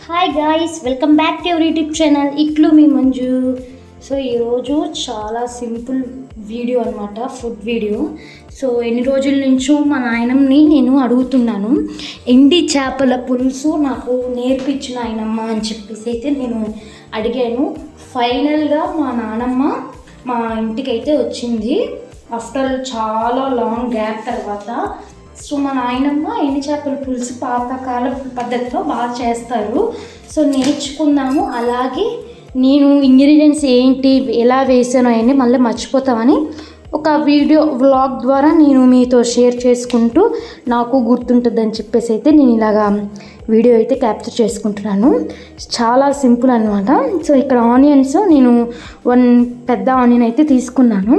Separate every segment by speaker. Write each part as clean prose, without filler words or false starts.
Speaker 1: Hi guys, welcome back to our YouTube channel ఇట్లు మీ Manju. So ఈరోజు చాలా సింపుల్ వీడియో అనమాట, ఫుడ్ వీడియో. సో ఎన్ని రోజుల నుంచో మా నాయనమ్మని నేను అడుగుతున్నాను, ఎండి చేపల పులుసు నాకు నేర్పించిన ఆయనమ్మ అని చెప్పేసి అయితే నేను అడిగాను. ఫైనల్గా మా నానమ్మ మా ఇంటికైతే వచ్చింది ఆఫ్టర్ చాలా లాంగ్ గ్యాప్ తర్వాత. సో మా నాయనమ్మ ఎండి చేపల పులుసు పాతకాల పద్ధతిలో బాగా చేస్తారు. సో నేర్చుకుందాము. అలాగే నేను ఇంగ్రీడియంట్స్ ఏంటి ఎలా వేసానో అవన్నీ మళ్ళీ మర్చిపోతామని ఒక వీడియో వ్లాగ్ ద్వారా నేను మీతో షేర్ చేసుకుంటూ నాకు గుర్తుంటుందని చెప్పేసి అయితే నేను ఇలాగా వీడియో అయితే క్యాప్చర్ చేసుకుంటున్నాను. చాలా సింపుల్ అనమాట. సో ఇక్కడ ఆనియన్స్ నేను 1 పెద్ద ఆనియన్ అయితే తీసుకున్నాను.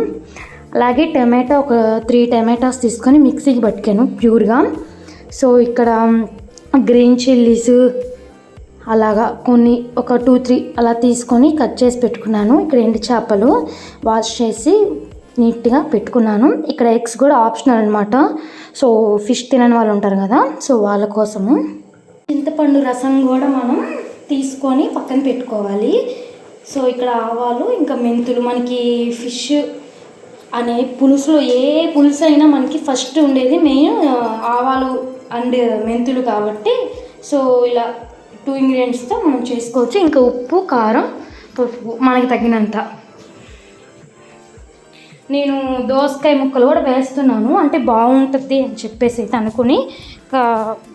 Speaker 1: అలాగే టమాటా ఒక 3 టమాటాస్ తీసుకొని మిక్సీకి పట్టుకాను ప్యూర్గా. సో ఇక్కడ గ్రీన్ చిల్లీస్ అలాగా కొన్ని ఒక 2-3 అలా తీసుకొని కట్ చేసి పెట్టుకున్నాను. ఇక్కడ ఎండు చేపలు వాష్ చేసి నీట్గా పెట్టుకున్నాను. ఇక్కడ ఎగ్స్ కూడా ఆప్షనల్ అనమాట. సో ఫిష్ తినని వాళ్ళు ఉంటారు కదా, సో వాళ్ళ కోసము. చింతపండు రసం కూడా మనం తీసుకొని పక్కన పెట్టుకోవాలి. సో ఇక్కడ ఆవాలు ఇంకా మెంతులు, మనకి ఫిష్ అనే పులుసులో ఏ పులుసు అయినా మనకి ఫస్ట్ ఉండేది మెయిన్ ఆవాలు అండ్ మెంతులు కాబట్టి సో ఇలా 2 ఇంగ్రీడియంట్స్తో మనం చేసుకోవచ్చు. ఇంకా ఉప్పు, కారం, పసుపు మనకి తగినంత. నేను దోసకాయ ముక్కలు కూడా వేస్తున్నాను, అంటే బాగుంటుంది అని చెప్పేసి అయితే అనుకుని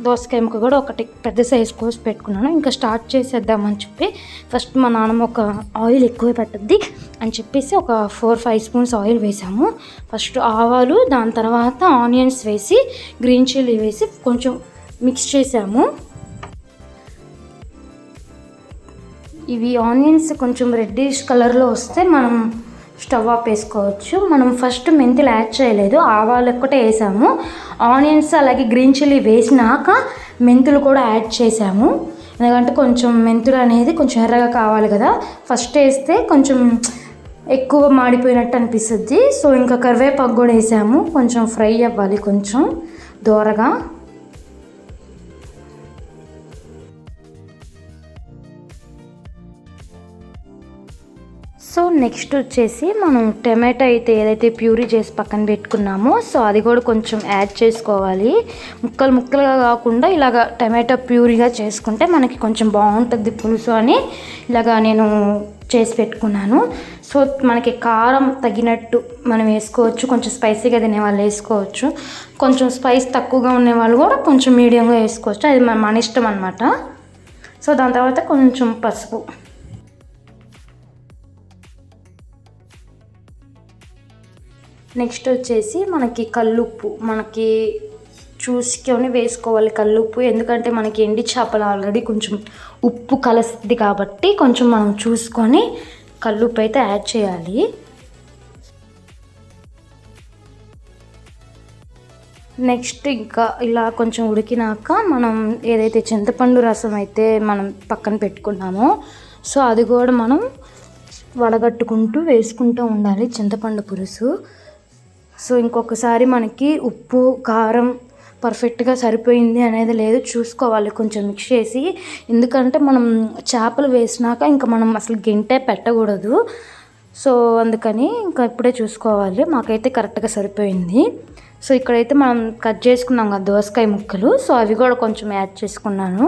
Speaker 1: దోసకాయ ముక్క కూడా ఒకటి పెద్ద సైజు కోసి పెట్టుకున్నాను. ఇంకా స్టార్ట్ చేసేద్దామని చెప్పి ఫస్ట్ మా నాన్నమ్మ ఒక ఆయిల్ ఎక్కువ పట్టుద్ది అని చెప్పేసి ఒక 4-5 స్పూన్స్ ఆయిల్ వేసాము. ఫస్ట్ ఆవాలు, దాని తర్వాత ఆనియన్స్ వేసి గ్రీన్ చిల్లీ వేసి కొంచెం మిక్స్ చేసాము. ఇవి ఆనియన్స్ కొంచెం రెడ్డిష్ కలర్లో వస్తే మనం స్టవ్ ఆఫ్ వేసుకోవచ్చు. మనం ఫస్ట్ మెంతులు యాడ్ చేయలేదు, ఆవాలు ఒక్కటే వేసాము. ఆనియన్స్ అలాగే గ్రీన్ చిల్లీ వేసినాక మెంతులు కూడా యాడ్ చేసాము. ఎందుకంటే కొంచెం మెంతులు అనేది కొంచెం ఎర్రగా కావాలి కదా, ఫస్ట్ వేస్తే కొంచెం ఎక్కువ మాడిపోయినట్టు అనిపిస్తుంది. సో ఇంకా కరివేపాకు కూడా వేసాము, కొంచెం ఫ్రై అవ్వాలి కొంచెం దోరగా. సో నెక్స్ట్ వచ్చేసి మనం టమాటా అయితే ఏదైతే ప్యూరీ చేసి పక్కన పెట్టుకున్నామో సో అది కూడా కొంచెం యాడ్ చేసుకోవాలి. ముక్కలు ముక్కలుగా కాకుండా ఇలాగ టమాటా ప్యూరీగా చేసుకుంటే మనకి కొంచెం బాగుంటుంది పులుసు అని ఇలాగా నేను చేసి పెట్టుకున్నాను. సో మనకి కారం తగినట్టు మనం వేసుకోవచ్చు, కొంచెం స్పైసీగా తినే వాళ్ళు వేసుకోవచ్చు, కొంచెం స్పైస్ తక్కువగా ఉండే వాళ్ళు కూడా కొంచెం మీడియంగా వేసుకోవచ్చు, అది మన ఇష్టం అనమాట. సో దాని తర్వాత కొంచెం పసుపు. నెక్స్ట్ వచ్చేసి మనకి కల్లుప్పు మనకి చూసుకొని వేసుకోవాలి కల్లుప్పు, ఎందుకంటే మనకి ఎండి చేపలు ఆల్రెడీ కొంచెం ఉప్పు కలుస్తుంది కాబట్టి కొంచెం మనం చూసుకొని కల్లుప్పు అయితే యాడ్ చేయాలి. నెక్స్ట్ ఇంకా ఇలా కొంచెం ఉడికినాక మనం ఏదైతే చింతపండు రసం అయితే మనం పక్కన పెట్టుకున్నామో సో అది కూడా మనం వడగట్టుకుంటూ వేసుకుంటూ ఉండాలి చింతపండు పులుసు. సో ఇంకొకసారి మనకి ఉప్పు కారం పర్ఫెక్ట్గా సరిపోయింది అనేది లేదు, చూసుకోవాలి కొంచెం మిక్స్ చేసి. ఎందుకంటే మనం చేపలు వేసినాక ఇంకా మనం అసలు గెంటే పెట్టకూడదు. సో అందుకని ఇంకా ఇప్పుడే చూసుకోవాలి. మాకైతే కరెక్ట్గా సరిపోయింది. సో ఇక్కడైతే మనం కట్ చేసుకున్నాం కదా దోసకాయ ముక్కలు, సో అవి కూడా కొంచెం యాడ్ చేసుకున్నాను.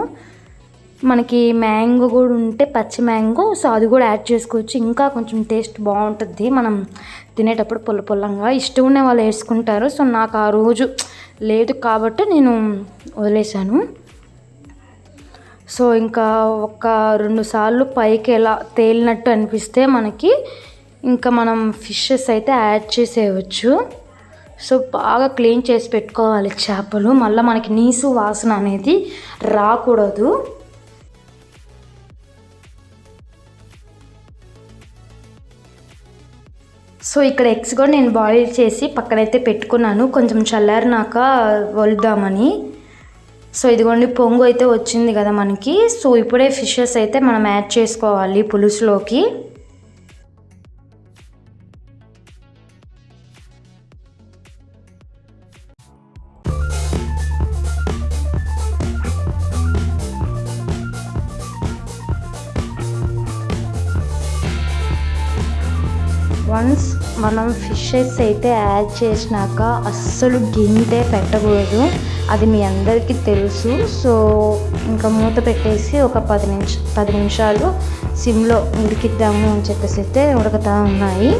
Speaker 1: మనకి మ్యాంగో కూడా ఉంటే పచ్చి మ్యాంగో, సో అది కూడా యాడ్ చేసుకోవచ్చు, ఇంకా కొంచెం టేస్ట్ బాగుంటుంది మనం తినేటప్పుడు. పుల్ల ఇష్టం ఉండే వాళ్ళు వేసుకుంటారు. సో నాకు ఆ రోజు లేదు కాబట్టి నేను వదిలేసాను. సో ఇంకా ఒక 2 సార్లు పైకి ఎలా తేలినట్టు అనిపిస్తే మనకి ఇంకా మనం ఫిషెస్ అయితే యాడ్ చేసేయవచ్చు. సో బాగా క్లీన్ చేసి పెట్టుకోవాలి చేపలు, మళ్ళీ మనకి నీసు వాసన అనేది రాకూడదు. సో ఇక్కడ ఎగ్స్ కూడా నేను బాయిల్ చేసి పక్కనైతే పెట్టుకున్నాను, కొంచెం చల్లారినాక వలుద్దామని. సో ఇదిగోండి పొంగు అయితే వచ్చింది కదా మనకి. సో ఇప్పుడే ఫిషెస్ అయితే మనం యాడ్ చేసుకోవాలి పులుసులోకి. వన్స్ మనం ఫిషెస్ అయితే యాడ్ చేసినాక అస్సలు గింతే పెట్టకూడదు, అది మీ అందరికీ తెలుసు. సో ఇంకా మూత పెట్టేసి ఒక 10 నిమిషాలు సిమ్లో ఉడికిద్దాము అని చెప్పేసి అయితే ఉడకతా ఉన్నాయి.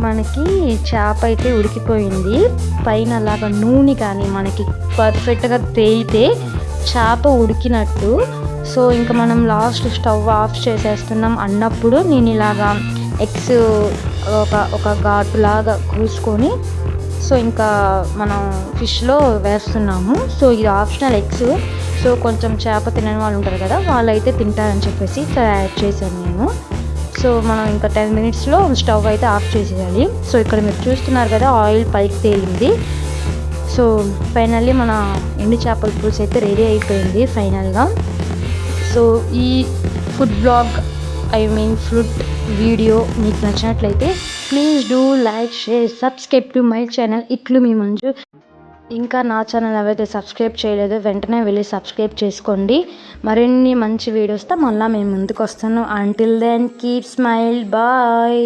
Speaker 1: మనకి చేప అయితే ఉడికిపోయింది. పైన అలాగా నూనె కానీ మనకి పర్ఫెక్ట్గా తేలితే చేప ఉడికినట్టు. సో ఇంకా మనం లాస్ట్ స్టవ్ ఆఫ్ చేసేస్తున్నాం అన్నప్పుడు నేను ఇలాగా ఎగ్స్ ఒక ఘాటులాగా కూసుకొని సో ఇంకా మనం ఫిష్లో వేస్తున్నాము. సో ఇది ఆప్షనల్ ఎగ్స్. సో కొంచెం చేప తినని వాళ్ళు ఉంటారు కదా, వాళ్ళు అయితే తింటారని చెప్పేసి ఇక్కడ యాడ్ చేశాను నేను. సో మనం ఇంకా 10 మినిట్స్లో స్టవ్ అయితే ఆఫ్ చేసేయాలి. సో ఇక్కడ మీరు చూస్తున్నారు కదా, ఆయిల్ పైకి తేలింది. సో ఫైనల్లీ మన ఎండు చేపల పులుసు అయితే రెడీ అయిపోయింది ఫైనల్గా. సో ఈ ఫుడ్ బ్లాగ్ ఫుడ్ వీడియో మీకు నచ్చినట్లయితే please do like, share, subscribe to my channel ఇట్లు మీ మంజు. ఇంకా నా ఛానల్ ఎవరైతే సబ్స్క్రైబ్ చేయలేదో వెంటనే వెళ్ళి సబ్స్క్రైబ్ చేసుకోండి. మరిన్ని మంచి వీడియోస్తో మళ్ళీ మేము ముందుకు వస్తాను. Until then keep smile, bye.